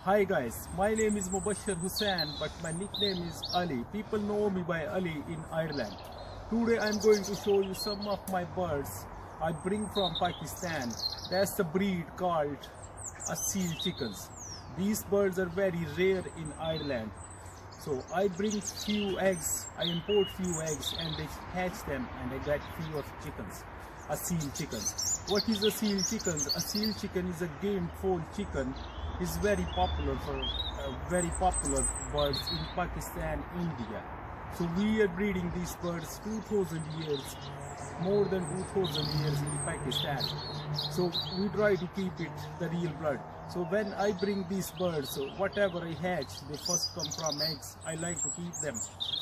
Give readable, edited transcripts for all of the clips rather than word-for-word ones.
Hi guys, my name is Mubashir Hussain, but my nickname is Ali. People know me by Ali in Ireland. Today I'm going to show you some of my birds I bring from Pakistan. That's the breed called aseel chickens. These birds are very rare in Ireland. So I bring few eggs, I import few eggs and they hatch them and I get few of chickens. Aseel chickens. What is aseel chickens? Aseel chicken is a game-fowl chicken. It's very popular for very popular birds in Pakistan, India. So we are breeding these birds 2000 years, more than 2000 years in Pakistan. So we try to keep it the real blood. So when I bring these birds, so whatever I hatch, they first come from eggs. I like to keep them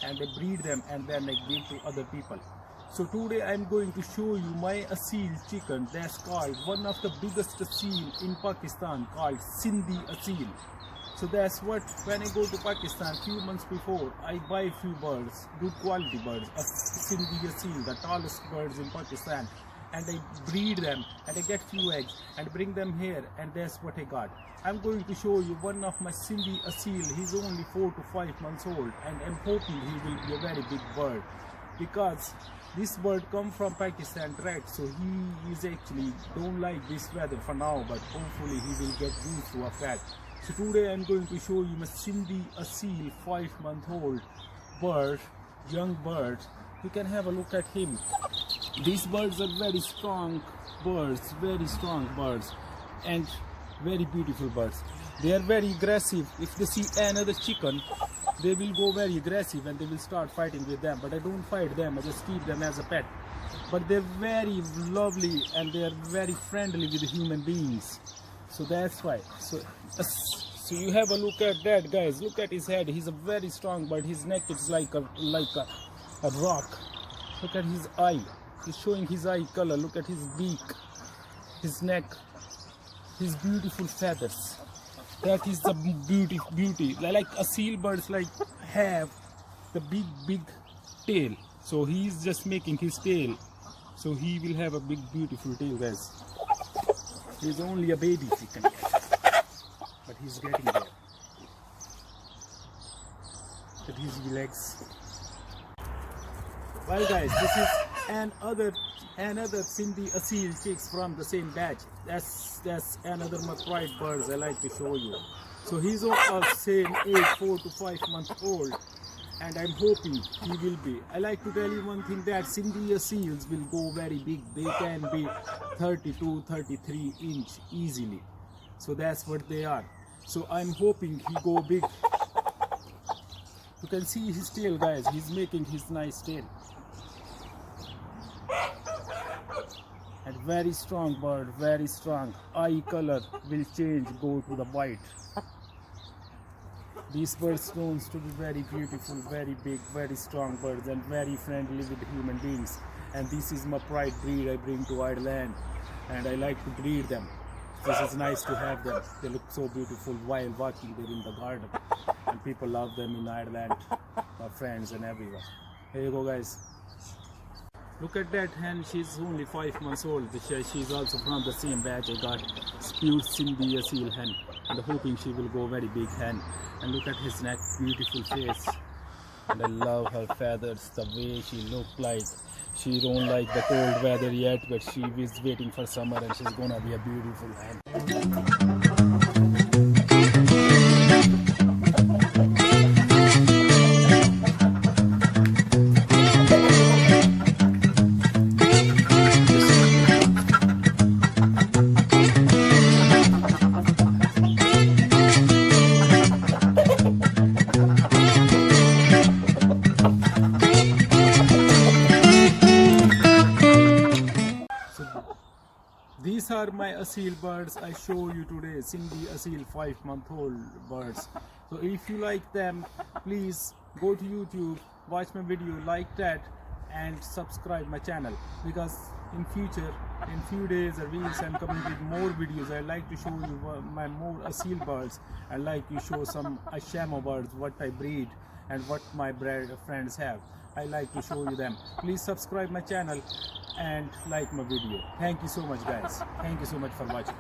and I breed them and then I give to other people. So today I'm going to show you my aseel chicken. That's called one of the biggest aseel in Pakistan, called Sindhi Asil. So that's what, when I go to Pakistan few months before, I buy few birds, good quality birds, a Sindhi Asil, the tallest birds in Pakistan, and I breed them and I get few eggs and bring them here, and that's what I got. I'm going to show you one of my Sindhi Asil. He's only 4 to 5 months old and I'm hoping he will be a very big bird, because this bird come from Pakistan direct, so he is actually don't like this weather for now, but hopefully he will get used to a fact. So today I'm going to show you my Sindhi Asil 5-month-old bird, young bird. You can have a look at him. These birds are very strong birds and very beautiful birds. They are very aggressive. If they see another chicken, they will go very aggressive and they will start fighting with them, but I don't fight them, I just keep them as a pet. But they're very lovely and they are very friendly with the human beings, so that's why. So you have a look at that, guys. Look at his head. He's a very strong bird. His neck is like a rock. Look at his eye. He's showing his eye color. Look at his beak, his neck, his beautiful feathers. That is the beauty. Like aseel birds have the big tail. So he's just making his tail. So he will have a big beautiful tail, guys. He's only a baby chicken yet, but he's getting there. Look at his legs. Well guys, this is another Sindhi Asil chicks from the same batch. That's another my pride birds I like to show you. So he's of the same age, 4 to 5 months old, and I'm hoping he will be. I like to tell you one thing, that Sindhi Asils will go very big. They can be 32-33 inch easily. So that's what they are. So I'm hoping he go big. You can see his tail, guys. He's making his nice tail. And very strong bird, very strong. Eye color will change, go to the white. These birds known to be very beautiful, very big, very strong birds and very friendly with human beings. And this is my pride breed I bring to Ireland, and I like to breed them. This is nice to have them. They look so beautiful while walking there in the garden, and people love them in Ireland, my friends and everyone. Here you go, guys. Look at that hen. She's only 5 months old. She's also from the same batch. I got pure Sindhi Asil hen, and hoping she will go very big hen. And look at his neck, beautiful face. And I love her feathers, the way she looked like. She don't like the cold weather yet, but she is waiting for summer and she's gonna be a beautiful hen. These are my Asil birds I show you today, Sindhi Asil 5-month-old birds. So if you like them, please go to YouTube, watch my video, like that and subscribe my channel, because in future, in few days or weeks, I'm coming with more videos. I like to show you my more Asil birds. I like to show some Ashamo birds, what I breed and what my friends have. I like to show you them. Please subscribe my channel and like my video. Thank you so much, guys. Thank you so much for watching.